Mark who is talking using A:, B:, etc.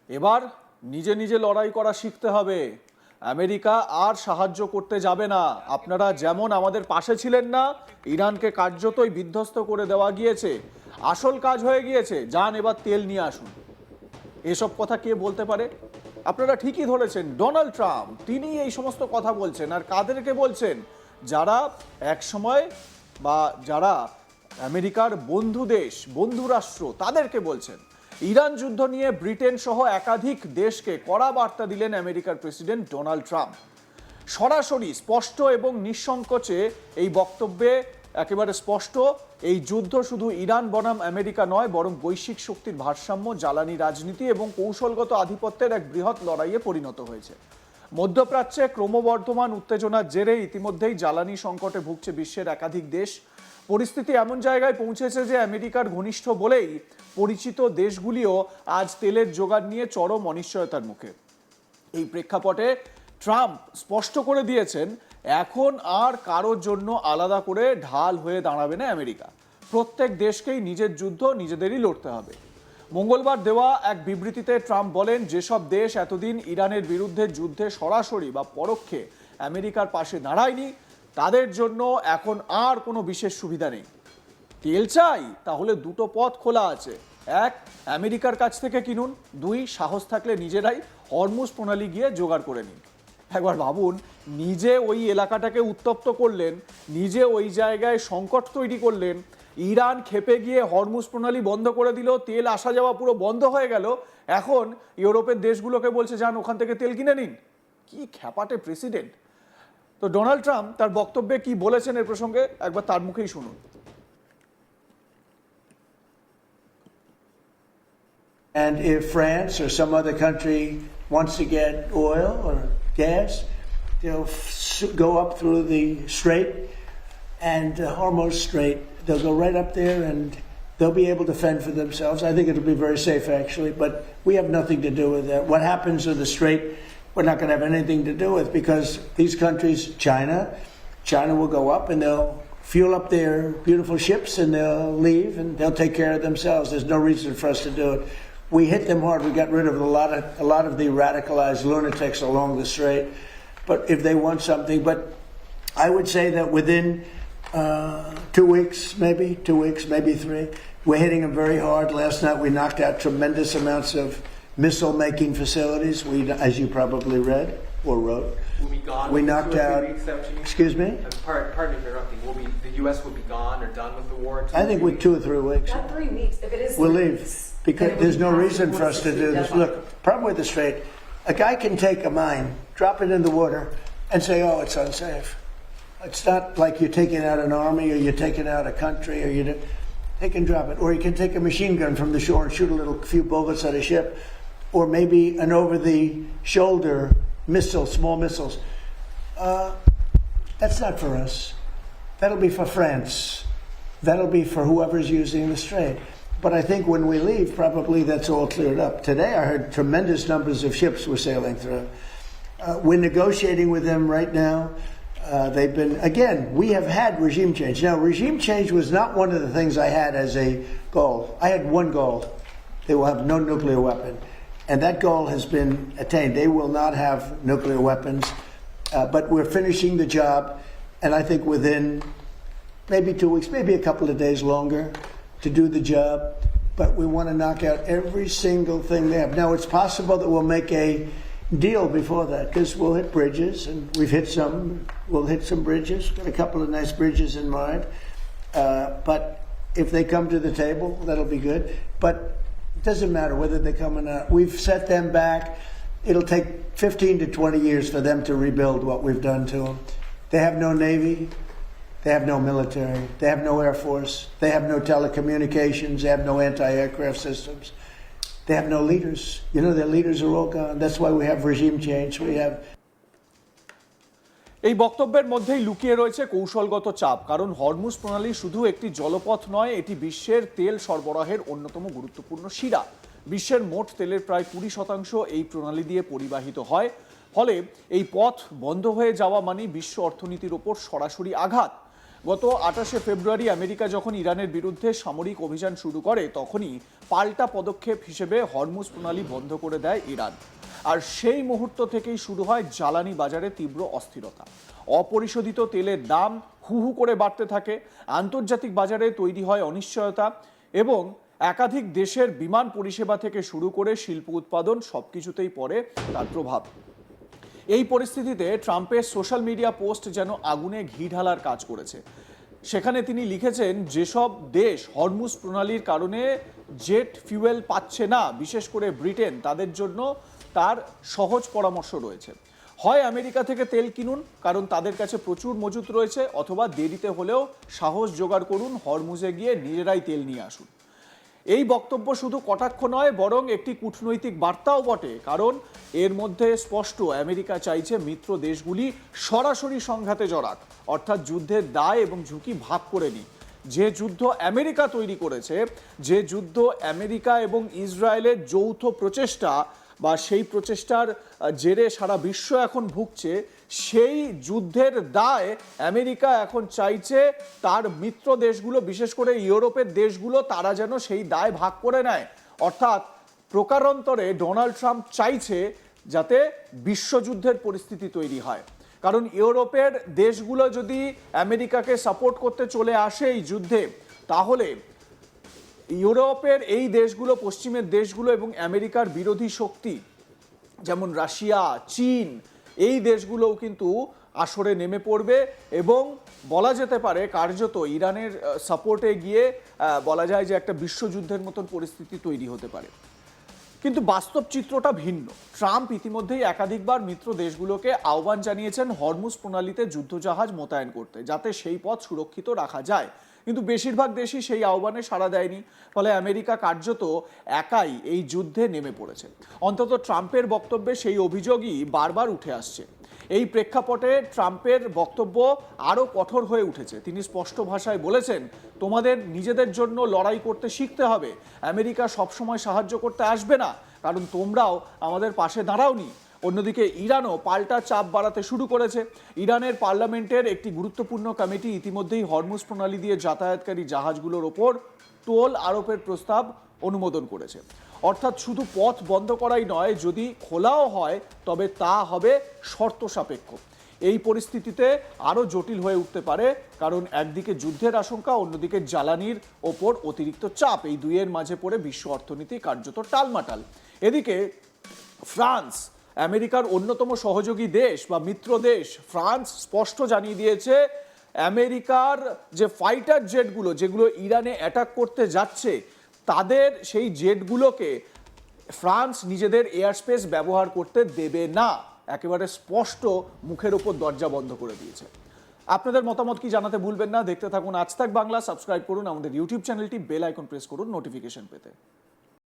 A: এবার নিজে নিজে লড়াই করা শিখতে হবে। আমেরিকা আর সাহায্য করতে যাবে না। আপনারা যেমন আমাদের পাশে ছিলেন না, ইরানকে কার্যতই বিধ্বস্ত করে দেওয়া গিয়েছে, আসল কাজ হয়ে গিয়েছে। যান এবার তেল নিয়ে আসুন। এসব কথা কে বলতে পারে? আপনারা ঠিকই ধরেছেন, ডোনাল্ড ট্রাম্প তিনি এই সমস্ত কথা বলছেন। আর কাদেরকে বলছেন? যারা এক সময় বা যারা আমেরিকার বন্ধু দেশ, বন্ধু রাষ্ট্র, তাদেরকে বলছেন। ইরান যুদ্ধ নিয়ে ব্রিটেন সহ একাধিক দেশকে কড়া বার্তা দিলেন আমেরিকার প্রেসিডেন্ট ডোনাল্ড ট্রাম্প। সরাসরি স্পষ্ট এবং নিঃসংকোচে এই বক্তব্যে একেবারে স্পষ্ট, এই যুদ্ধ শুধু ইরান বনাম আমেরিকা নয়, বরং বৈশ্বিক শক্তির ভারসাম্য, জ্বালানি রাজনীতি এবং কৌশলগত আধিপত্যের এক বৃহৎ লড়াইয়ে পরিণত হয়েছে। মধ্যপ্রাচ্যে ক্রমবর্ধমান উত্তেজনার জেরে ইতিমধ্যেই জ্বালানি সংকটে ভুগছে বিশ্বের একাধিক দেশ। পরিস্থিতি এমন জায়গায় পৌঁছেছে যে আমেরিকার ঘনিষ্ঠ বলেই পরিচিত দেশগুলিও আজ তেলের জোগান নিয়ে চরম অনিশ্চয়তার মুখে। এই প্রেক্ষাপটে ট্রাম্প স্পষ্ট করে দিয়েছেন, এখন আর কারোর জন্য আলাদা করে ঢাল হয়ে দাঁড়াবে না আমেরিকা। প্রত্যেক দেশকেই নিজের যুদ্ধ নিজেদেরই লড়তে হবে। মঙ্গলবার দেওয়া এক বিবৃতিতে ট্রাম্প বলেন, যেসব দেশ এতদিন ইরানের বিরুদ্ধে যুদ্ধে সরাসরি বা পরোক্ষে আমেরিকার পাশে দাঁড়ায়নি, তাদের জন্য এখন আর কোনো বিশেষ সুবিধা নেই। তেল চাই? তাহলে দুটো পথ খোলা আছে। এক, আমেরিকার কাছ থেকে কিনুন। দুই, সাহস থাকলে নিজেরাই হরমুজ প্রণালী গিয়ে জোগাড় করে নিন। একবার ভাবুন, নিজে ওই এলাকাটাকে উত্তপ্ত করলেন, নিজে ওই জায়গায় সংকট তৈরি করলেন, ইরান খেপে গিয়ে হরমুজ প্রণালী বন্ধ করে দিল, তেল আসা যাওয়া পুরো বন্ধ হয়ে গেল। এখন ইউরোপের দেশগুলোকে বলছে যান ওখান থেকে তেল কিনে নিন। কি খ্যাপাটে প্রেসিডেন্ট! তো ডোনাল্ড ট্রাম্প তার বক্তব্যে কি বলেছেন এর প্রসঙ্গে একবার তার মুখেই শুনুন।
B: And if France or some other country wants to get oil or gas, they'll go up through the Strait and Hormuz Strait. They'll go right up there and they'll be able to fend for themselves. I think it'll be very safe, actually, but we have nothing to do with that. What happens in the Strait, we're not going to have anything to do with, because these countries, China will go up and they'll fuel up their beautiful ships and they'll leave and they'll take care of themselves. There's no reason for us to do it. We hit them hard. We got rid of a lot of the radicalized lunatics along the strait. But if they want something, but I would say that within 2 weeks, maybe 3, we're hitting them very hard. Last night we knocked out tremendous amounts of missile-making facilities. We, as you probably read or wrote,
C: will be gone.
B: We
C: within
B: knocked
C: 2 or 3
B: out.
C: weeks, is that what you mean?
B: Excuse me.
C: Pardon me for interrupting. The U.S. will be gone or done with the war?
B: I think with 2 or 3 weeks.
D: Not 3 weeks. If it is,
B: We'll
D: 3
B: leave.
D: weeks,
B: Because
D: then it
B: there's
D: would
B: no
D: be
B: reason for us to do this. Look, problem with the Strait, a guy can take a mine, drop it in the water, and say, oh, it's unsafe. It's not like you're taking out an army or you're taking out a country, or you take and drop it. Or you can take a machine gun from the shore and shoot a few bullets at a ship, or maybe an over-the-shoulder missile, small missiles. That's not for us. That'll be for France. That'll be for whoever's using the Strait. But I think when we leave, probably that's all cleared up. Today I heard tremendous numbers of ships were sailing through. We're negotiating with them right now. They've been, again, we have had regime change. Now, regime change was not one of the things I had as a goal. I had one goal. They will have no nuclear weapon. And that goal has been attained. They will not have nuclear weapons. But we're finishing the job. And I think within maybe 2 weeks, maybe a couple of days longer, to do the job, but we want to knock out every single thing they have. Now, it's possible that we'll make a deal before that, because we'll hit bridges, and we've hit some. We'll hit some bridges, got a couple of nice bridges in mind. But if they come to the table, that'll be good. But it doesn't matter whether they come or not. We've set them back. It'll take 15 to 20 years for them to rebuild what we've done to them. They have no Navy. They have no military. They have no Air Force. They have no telecommunications. They have no anti-aircraft systems. They have no leaders. You know, their leaders are all gone. That's why we have regime change. We have.
A: এই বক্তব্যের মধ্যেই লুকিয়ে রয়েছে কৌশলগত চাপ। কারণ Hormuz প্রণালী শুধু একটি জলপথ নয়, এটি বিশ্বের তেল সরবরাহের অন্যতম গুরুত্বপূর্ণ শিরা। বিশ্বের মোট তেলের প্রায় 20% এই প্রণালী দিয়ে পরিবাহিত হয়। ফলে এই পথ বন্ধ হয়ে যাওয়া মানে বিশ্ব অর্থনীতির ওপর সরাসরি আঘাত। গত 28শে ফেব্রুয়ারি আমেরিকা যখন ইরানের বিরুদ্ধে সামরিক অভিযান শুরু করে তখনই পাল্টা পদক্ষেপ হিসেবে হরমুজ প্রণালী বন্ধ করে দেয় ইরান। আর সেই মুহূর্ত থেকেই শুরু হয় জ্বালানি বাজারে তীব্র অস্থিরতা। অপরিশোধিত তেলের দাম হু হু করে বাড়তে থাকে, আন্তর্জাতিক বাজারে তৈরি হয় অনিশ্চয়তা এবং একাধিক দেশের বিমান পরিষেবা থেকে শুরু করে শিল্প উৎপাদন সবকিছুতেই পড়ে তার প্রভাব। এই পরিস্থিতিতে ট্রাম্পের সোশ্যাল মিডিয়া পোস্ট যেন আগুনে ঘি ঢালার কাজ করেছে। সেখানে তিনি লিখেছেন, যেসব দেশ হরমুজ প্রণালীর কারণে জেট ফিউয়েল পাচ্ছে না, বিশেষ করে ব্রিটেন, তাদের জন্য তার সহজ পরামর্শ রয়েছে। হয় আমেরিকা থেকে তেল কিনুন, কারণ তাদের কাছে প্রচুর মজুত রয়েছে, অথবা দেরিতে হলেও সাহস জোগাড় করুন, হরমুজে গিয়ে নিজেরাই তেল নিয়ে আসুন। এই বক্তব্য শুধু কটাক্ষ নয়, বরং একটি কূটনৈতিক বার্তাও বটে, কারণ এর মধ্যে স্পষ্ট আমেরিকা চাইছে মিত্র দেশগুলি সরাসরি সংঘাতে জড়াক, অর্থাৎ যুদ্ধের দায় এবং ঝুঁকি ভাগ করে নিক। যে যুদ্ধ আমেরিকা তৈরি করেছে, যে যুদ্ধ আমেরিকা এবং ইসরায়েলের যৌথ প্রচেষ্টা বা সেই প্রচেষ্টার জেরে সারা বিশ্ব এখন ভুগছে, সেই যুদ্ধের দায় আমেরিকা এখন চাইছে তার মিত্র দেশগুলো, বিশেষ করে ইউরোপের দেশগুলো, তারা যেন সেই দায় ভাগ করে নেয়। অর্থাৎ প্রকারান্তরে ডোনাল্ড ট্রাম্প চাইছে যাতে বিশ্বযুদ্ধের পরিস্থিতি তৈরি হয়, কারণ ইউরোপের দেশগুলো যদি আমেরিকাকে সাপোর্ট করতে চলে আসে এই যুদ্ধে, তাহলে ইউরোপের এই দেশগুলো, পশ্চিমের দেশগুলো এবং আমেরিকার বিরোধী শক্তি যেমন রাশিয়া, চীন, এই দেশগুলোও কিন্তু আসরে নেমে পড়বে এবং বলা যেতে পারে কার্যত ইরানের সাপোর্টে গিয়ে বলা যায় যে একটা বিশ্বযুদ্ধের মতন পরিস্থিতি তৈরি হতে পারে। কিন্তু বাস্তব চিত্রটা ভিন্ন। ট্রাম্প ইতিমধ্যেই একাধিকবার মিত্র দেশগুলোকে আহ্বান জানিয়েছেন হরমুজ প্রণালীতে যুদ্ধজাহাজ মোতায়েন করতে, যাতে সেই পথ সুরক্ষিত রাখা যায়, কিন্তু বেশিরভাগ দেশই সেই আহ্বানে সাড়া দেয়নি। ফলে আমেরিকা কার্যত একাই এই যুদ্ধে নেমে পড়েছে। অন্তত ট্রাম্পের বক্তব্যে সেই অভিযোগই বারবার উঠে আসছে। এই প্রেক্ষাপটে ট্রাম্পের বক্তব্য আরও কঠোর হয়ে উঠেছে। তিনি স্পষ্ট ভাষায় বলেছেন, তোমাদের নিজেদের জন্য লড়াই করতে শিখতে হবে। আমেরিকা সবসময় সাহায্য করতে আসবে না, কারণ তোমরাও আমাদের পাশে দাঁড়াওনি। অন্যদিকে ইরানও পাল্টা চাপ বাড়াতে শুরু করেছে। ইরানের পার্লামেন্টের একটি গুরুত্বপূর্ণ কমিটি ইতিমধ্যেই হরমুজ প্রণালী দিয়ে যাতায়াতকারী জাহাজগুলোর ওপর টোল আরোপের প্রস্তাব অনুমোদন করেছে। অর্থাৎ শুধু পথ বন্ধ করাই নয়, যদি খোলাও হয় তবে তা হবে শর্ত সাপেক্ষ। এই পরিস্থিতিতে আরও জটিল হয়ে উঠতে পারে, কারণ একদিকে যুদ্ধের আশঙ্কা, অন্যদিকে জ্বালানির ওপর অতিরিক্ত চাপ। এই দুইয়ের মাঝে পড়ে বিশ্ব অর্থনীতি কার্যত টালমাটাল। এদিকে ফ্রান্স, আমেরিকার অন্যতম সহযোগী দেশ বা মিত্র দেশ, ফ্রান্স স্পষ্ট জানিয়ে দিয়েছে আমেরিকার যে ফাইটার জেটগুলো যেগুলো ইরানে অ্যাটাক করতে যাচ্ছে, তাদের সেই জেটগুলোকে ফ্রান্স নিজেদের এয়ার স্পেস ব্যবহার করতে দেবে না। একেবারে স্পষ্ট মুখের ওপর দরজা বন্ধ করে দিয়েছে। আপনাদের মতামত কি জানাতে ভুলবেন না। দেখতে থাকুন আজ তাক বাংলা, সাবস্ক্রাইব করুন আমাদের ইউটিউব চ্যানেলটি, বেল আইকন প্রেস করুন নোটিফিকেশন পেতে।